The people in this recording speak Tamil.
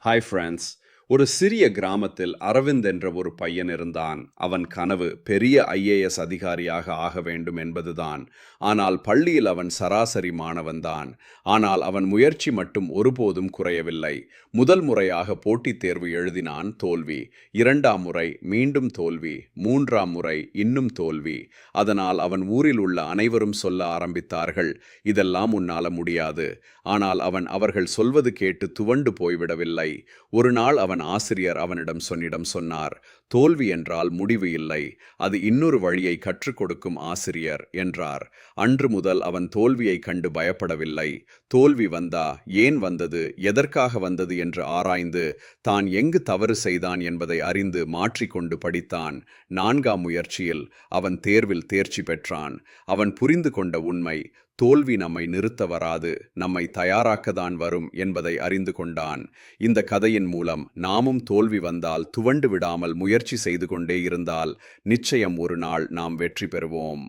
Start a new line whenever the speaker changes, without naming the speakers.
Hi friends. ஒரு சிறிய கிராமத்தில் அரவிந்த் என்ற ஒரு பையன் இருந்தான். அவன் கனவு பெரிய ஐஏஎஸ் அதிகாரியாக ஆக வேண்டும் என்பதுதான். ஆனால் பள்ளியில் அவன் சராசரி மாணவன்தான். ஆனால் அவன் முயற்சி மட்டும் ஒருபோதும் குறையவில்லை. முதல் முறையாக போட்டித் தேர்வு எழுதினான், தோல்வி. இரண்டாம் முறை மீண்டும் தோல்வி. மூன்றாம் முறை இன்னும் தோல்வி. அதனால் அவன் ஊரில் உள்ள அனைவரும் சொல்ல ஆரம்பித்தார்கள், இதெல்லாம் உன்னால முடியாது. ஆனால் அவர்கள் சொல்வது கேட்டு துவண்டு போய்விடவில்லை. ஒரு நாள் அவன் ஆசிரியர் அவனிடம் சொன்னார், தோல்வி என்றால் முடிவு இல்லை, அது இன்னொரு வழியை கற்றுக் கொடுக்கும் ஆசிரியர் என்றார். அன்று முதல் அவன் தோல்வியை கண்டு பயப்படவில்லை. தோல்வி வந்தா ஏன் வந்தது, எதற்காக வந்தது என்று ஆராய்ந்து தான் எங்கு தவறு செய்தான் என்பதை அறிந்து மாற்றிக்கொண்டு படித்தான். 4ஆம் முயற்சியில் அவன் தேர்வில் தேர்ச்சி பெற்றான். அவன் புரிந்து கொண்ட உண்மை, தோல்வி நம்மை நிறுத்த வராது, நம்மை தயாராக்கத்தான் வரும் என்பதை அறிந்து கொண்டான். இந்த கதையின் மூலம் நாமும் தோல்வி வந்தால் துவண்டு விடாமல் முயற்சி செய்து கொண்டே இருந்தால் நிச்சயம் ஒரு நாள் நாம் வெற்றி பெறுவோம்.